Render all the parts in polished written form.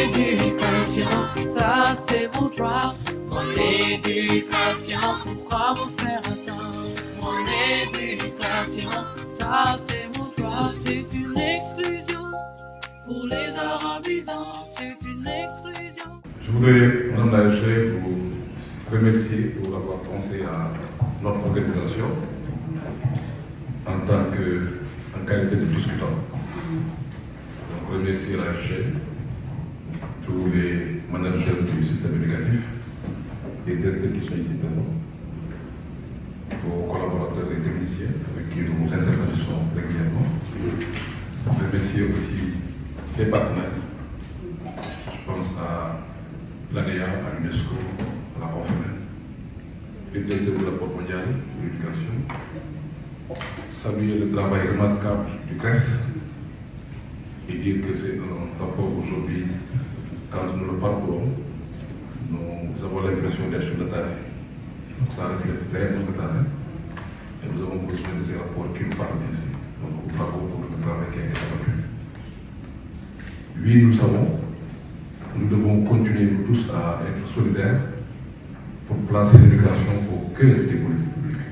éducation, ça c'est mon droit. Mon éducation, pourquoi me faire attendre? Mon éducation, ça c'est mon droit. C'est une exclusion pour les arabisants, c'est une exclusion. Je voudrais, Madame la HG, vous remercier pour avoir pensé à notre organisation en qualité de discutant. Donc, remercier la HG, tous les managers du système éducatif, les directeurs qui sont ici présents, vos collaborateurs et techniciens avec qui nous nous interagissons régulièrement. Remercier aussi les partenaires. Je pense à l'ANEA, à l'UNESCO, à la Conférence, les directeurs de la Banque mondiale de l'éducation. Saluer le travail remarquable du CRES et dire que c'est un rapport aujourd'hui, quand nous le parcourons, nous avons l'impression d'être sur le terrain. Donc ça reflète réellement le terrain. Et nous avons besoin de ces rapports qui nous parlent ici. Donc bravo pour le travail qui a été fait. Oui, nous le savons, nous devons continuer nous tous à être solidaires pour placer l'éducation au cœur des politiques publiques.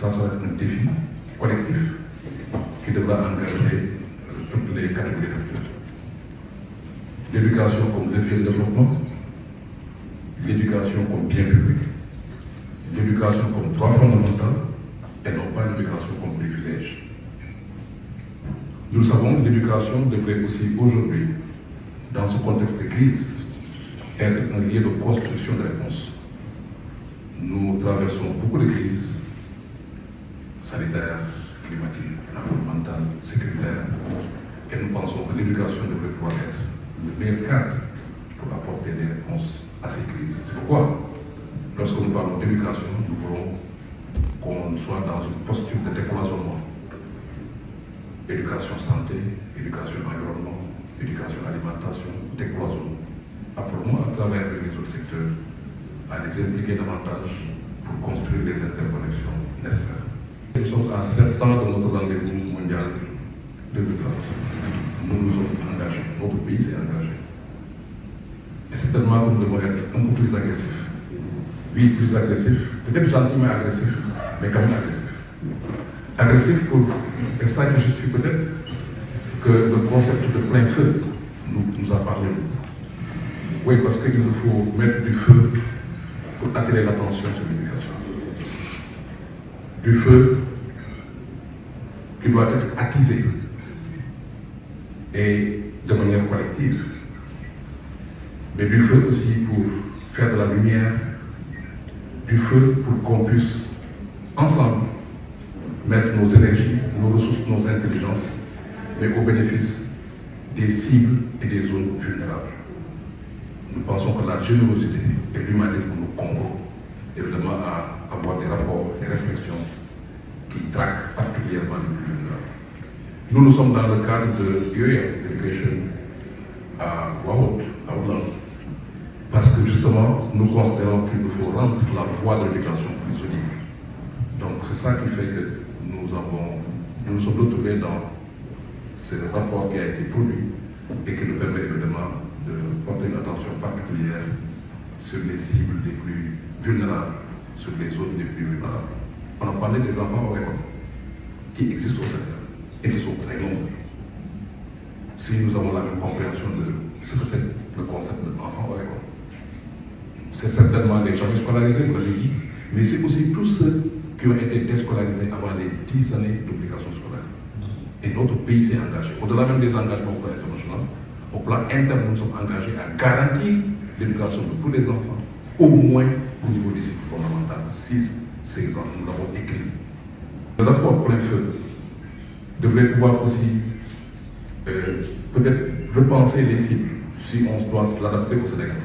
Ça sera un défi collectif qui devra engager toutes les catégories d'acteurs. L'éducation comme levier de développement, l'éducation comme bien public, l'éducation comme droit fondamental et non pas l'éducation comme privilège. Nous le savons, l'éducation devrait aussi aujourd'hui, dans ce contexte de crise, être un lieu de construction de réponses. Nous traversons beaucoup de crises sanitaires, climatiques, environnementales, sécuritaires, et nous pensons que l'éducation devrait pouvoir être le meilleur cadre pour apporter des réponses à ces crises. C'est pourquoi, lorsque nous parlons d'éducation, nous voulons qu'on soit dans une posture de décloisonnement. Éducation santé, éducation environnement, éducation alimentation, décloisonnement. Appelons à travers les autres secteurs à les impliquer davantage pour construire les interconnexions nécessaires. Nous sommes à 7 ans de notre rendez-vous mondial de 2030. Nous nous sommes engagés, notre pays s'est engagé. Et certainement que nous devons être un peu plus agressifs. Oui, plus agressifs, peut-être gentiment agressifs, mais quand même agressifs. Agressifs pour, et ça qui justifie peut-être que le concept de plein feu nous a parlé. Oui, parce qu'il nous faut mettre du feu pour attirer l'attention sur l'éducation. Du feu qui doit être attisé et de manière collective. Mais du feu aussi pour faire de la lumière, du feu pour qu'on puisse ensemble mettre nos énergies, nos ressources, nos intelligences, mais au bénéfice des cibles et des zones vulnérables. Nous pensons que la générosité et l'humanisme nous concourent évidemment à avoir des rapports, des réflexions qui traquent particulièrement les plus vulnérables. Nous sommes dans le cadre de UEM, Education à voix haute, à Hollande, parce que justement, nous considérons qu'il nous faut rendre la voie de l'éducation plus solide. Donc c'est ça qui fait que nous nous sommes retrouvés dans ce rapport qui a été produit et qui nous permet évidemment de porter une attention particulière sur les cibles les plus vulnérables, sur les zones les plus vulnérables. On a parlé des enfants hors école qui existent au Sénégal et qui sont très nombreux. Si nous avons la même compréhension de ce que c'est le concept de l'enfant hors école, c'est certainement les gens scolarisés, vous l'avez dit, mais c'est aussi tous ceux qui ont été déscolarisés avant les 10 années d'obligation scolaire. Et notre pays s'est engagé, au-delà même des engagements au plan international, au plan interne, nous sommes engagés à garantir l'éducation de tous les enfants, au moins au niveau des cycles fondamentaux, 6-16 ans, nous l'avons écrit. Le rapport plein feu devrait pouvoir aussi peut-être repenser les cibles, si on doit l'adapter au Sénégal.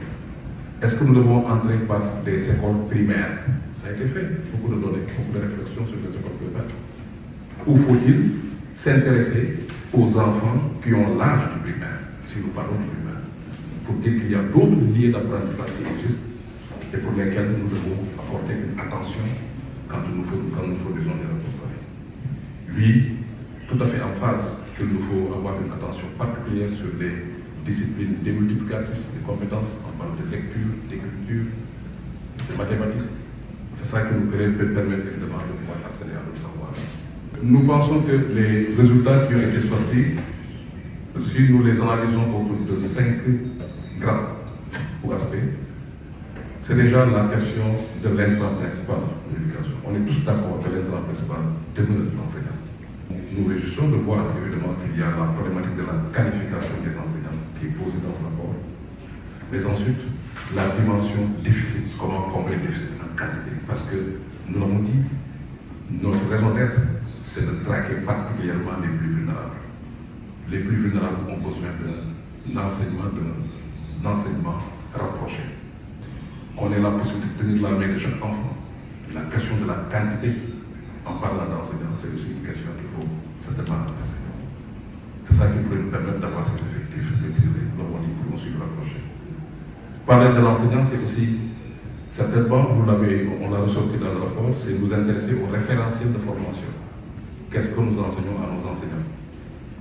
Est-ce que nous devons entrer par des écoles primaires? Ça a été fait, beaucoup de données, beaucoup de réflexions sur les écoles primaires. Ou faut-il s'intéresser aux enfants qui ont l'âge du primaire, si nous parlons du primaire, pour dire qu'il y a d'autres lieux d'apprentissage qui existent et pour lesquels nous devons apporter une attention quand nous produisons des rapports. Oui, tout à fait en phase qu'il nous faut avoir une attention particulière sur les disciplines démultiplicatrices de compétences, on parle de lecture, d'écriture, de mathématiques. C'est ça qui nous peut permettre évidemment de pouvoir accéder à notre savoir. Nous pensons que les résultats qui ont été sortis, si nous les analysons autour de 5 grands aspects, c'est déjà la question de l'intrant principal de l'éducation. On est tous d'accord que l'intrant principal demeure l'enseignant. Nous réjouissons de voir évidemment qu'il y a la problématique de la qualification des enseignants qui est posée dans ce rapport. Mais ensuite, la dimension déficit, comment combler le déficit en qualité. Parce que, nous l'avons dit, notre raison d'être, c'est de traquer particulièrement les plus vulnérables. Les plus vulnérables ont besoin d'un enseignement rapproché. On ait la possibilité de tenir la main de chaque enfant. La question de la quantité, en parlant d'enseignants, c'est aussi une question qu'il faut certainement adresser. C'est ça qui pourrait nous permettre d'avoir ces effectifs maîtrisés, nous pouvons suivre rapprocher. Parler de l'enseignant, c'est aussi, certainement, on l'a ressorti dans le rapport, c'est nous intéresser au référentiel de formation. Qu'est-ce que nous enseignons à nos enseignants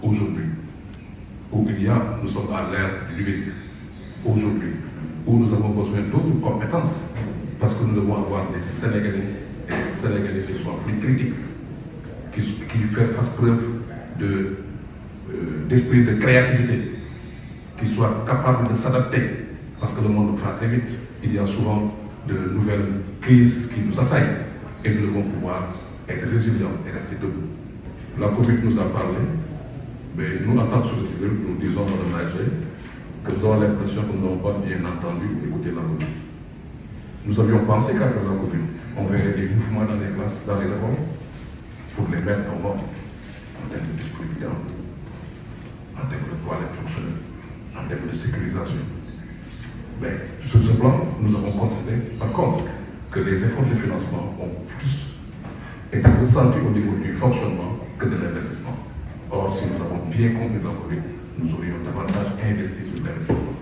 aujourd'hui, où nous sommes à l'ère du numérique, aujourd'hui, où nous avons besoin d'autres compétences, parce que nous devons avoir des Sénégalais et des Sénégalais qui soient plus critiques, qui fassent preuve d'esprit de créativité, qui soient capables de s'adapter, parce que le monde va très vite. Il y a souvent de nouvelles crises qui nous assaillent et nous devons pouvoir être résilients et rester debout. La Covid nous a parlé, mais nous, en tant que société civile, nous disons dans le Niger que nous avons l'impression que nous n'avons pas bien entendu écouter la Covid. Nous avions pensé qu'après la Covid, on verrait des mouvements dans les classes, dans les écoles, pour les mettre en ordre, en termes de disponibilité, en termes de toilettes fonctionnelles, en termes de sécurisation. Mais sur ce plan, nous avons constaté, par contre, que les efforts de financement ont plus été ressentis au niveau du fonctionnement que de l'investissement. Or, si nous avons bien compris la Covid, nous aurions davantage investi sur l'investissement.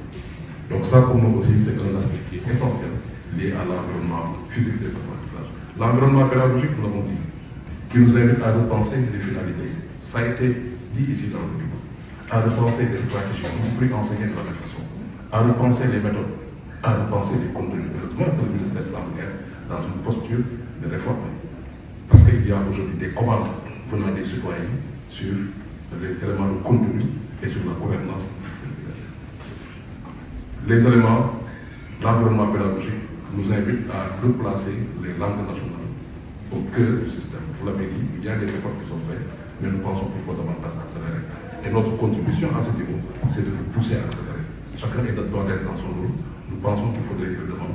Donc ça, pour nous aussi, c'est un aspect qui est essentiel, lié à l'environnement physique des apprentissages. L'environnement pédagogique, nous l'avons dit, qui nous invite à repenser les finalités. Ça a été dit ici dans le livre. À repenser les stratégies, on ne peut plus enseigner de la même façon. À repenser les méthodes, à repenser les contenus. Heureusement que le ministère semble être dans une posture de réforme. Parce qu'il y a aujourd'hui des commandes venant des citoyens sur les éléments de contenu et sur la gouvernance. Les éléments, l'environnement pédagogique nous invite à replacer les langues nationales au cœur du système. Vous l'avez dit, il y a des efforts qui sont faits, mais nous pensons qu'il faut davantage accélérer. Et notre contribution à ce niveau, c'est de vous pousser à accélérer. Chacun doit être dans son rôle. Nous pensons qu'il faudrait évidemment,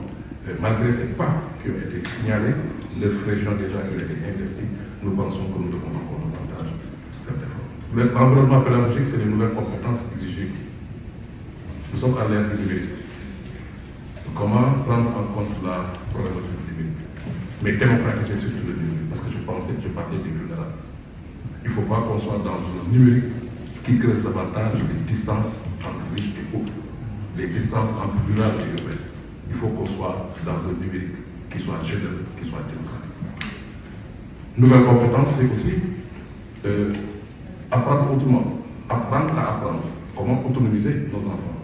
malgré ces pas qui ont été signalés, 9 régions déjà qui ont été investies, nous pensons que nous devons encore davantage faire d'efforts. L'environnement pédagogique, c'est les nouvelles compétences exigées. Nous sommes à l'ère du numérique. Comment prendre en compte la problématique du numérique, mais démocratiser surtout le numérique, parce que je parlais des vulnérables. Il ne faut pas qu'on soit dans un numérique qui creuse davantage les distances entre riches et pauvres, les distances entre rural et urbain. Il faut qu'on soit dans un numérique qui soit généreux, qui soit démocratique. Nouvelle compétence, c'est aussi apprendre autrement, apprendre à apprendre, comment autonomiser nos enfants.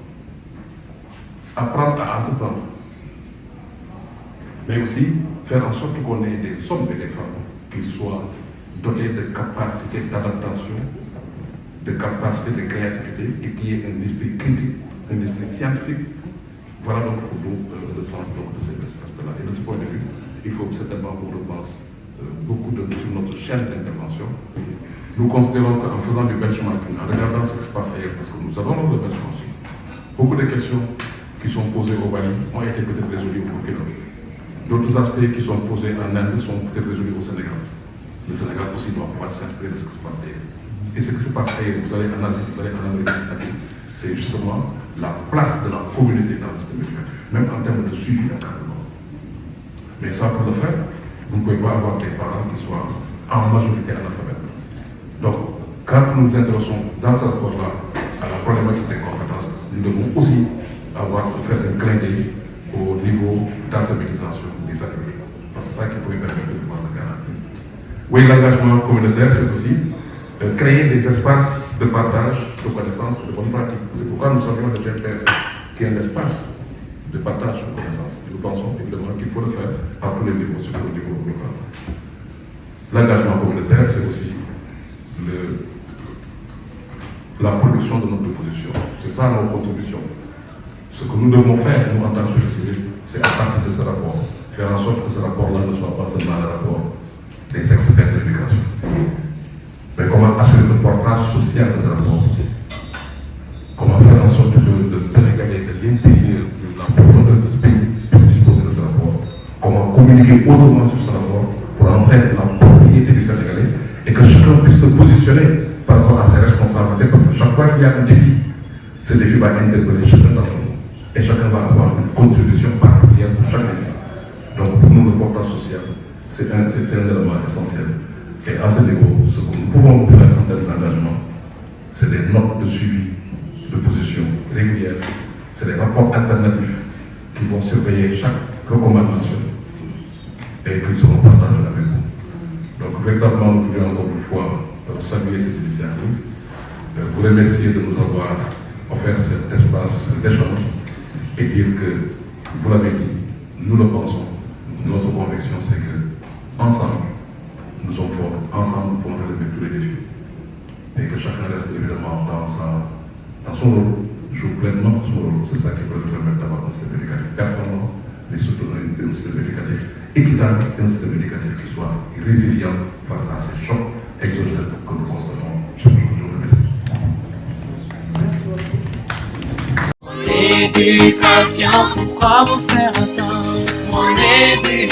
Apprendre à entreprendre, mais aussi faire en sorte qu'on ait des hommes et des femmes qui soient dotés de capacités d'adaptation, de capacités de créativité et qui aient un esprit critique, un esprit scientifique. Voilà donc pour nous le sens de cet aspect-là. Et de ce point de vue, il faut certainement qu'on repense beaucoup sur notre chaîne d'intervention. Nous considérons qu'en faisant du benchmarking, en regardant ce qui se passe ailleurs, parce que nous avons le benchmarking, beaucoup de questions qui sont posées au Mali ont été peut-être résolues au Burkina. D'autres aspects qui sont posés en Inde sont peut-être résolus au Sénégal. Le Sénégal aussi doit pouvoir s'inspirer de ce qui se passe ailleurs. Et ce qui se passe ailleurs, vous allez en Asie, vous allez en Amérique latine, c'est justement la place de la communauté dans le système éducatif, même en termes de suivi d'encadrement. Mais ça, pour le faire, vous ne pouvez pas avoir des parents qui soient en majorité analphabètes. Donc, quand nous nous intéressons dans ce rapport-là à la problématique des compétences, nous devons aussi faire un clin d'œil au niveau d'alphabétisation des adultes. Parce que c'est ça qui pourrait permettre de pouvoir le garantir. Oui, l'engagement communautaire, c'est aussi créer des espaces de partage de connaissances et de bonnes pratiques. C'est pourquoi nous savions le GFR, qui est un espace de partage de connaissances. Nous pensons évidemment qu'il faut le faire à tous les niveaux, sur le niveau local. L'engagement communautaire, c'est aussi la production de notre position. C'est ça nos contributions. Ce que nous devons faire, nous, en tant que société civile, c'est à partir de ce rapport, faire en sorte que ce rapport-là ne soit pas seulement le rapport des experts de l'éducation, mais comment assurer le portage social de ce rapport. Comment faire en sorte que le Sénégalais de l'intérieur, de la profondeur de ce pays, puisse disposer de ce rapport. Comment communiquer autrement sur ce rapport pour en faire la propriété du Sénégalais et que chacun puisse se positionner par rapport à ses responsabilités, parce que chaque fois qu'il y a un défi, ce défi va interpeller chacun d'entre nous et chacun va avoir une contribution particulière pour chaque défi. Donc pour nous, le portage social, c'est un élément essentiel. Et à ce niveau, ce que nous pouvons faire en termes d'engagement, c'est des notes de suivi de position régulières, c'est des rapports alternatifs qui vont surveiller chaque recommandation et qui seront partagés avec vous. Donc véritablement, nous voulons encore une fois saluer cette initiative, vous remercier de nous avoir offert cet espace d'échange et dire que, vous l'avez dit, nous le pensons, notre conviction c'est que ensemble, nous sommes forts, ensemble pour relever tous les défis et que chacun reste évidemment dans son rôle, joue pleinement son rôle. C'est ça qui peut nous permettre d'avoir un système éducatif performant, mais surtout un système éducatif équitable, un système éducatif qui soit résilient face à ces chocs exogènes que nous constatons chaque jour. Je vous remercie. Mon éducation, pourquoi me faire attendre? Mon éducation.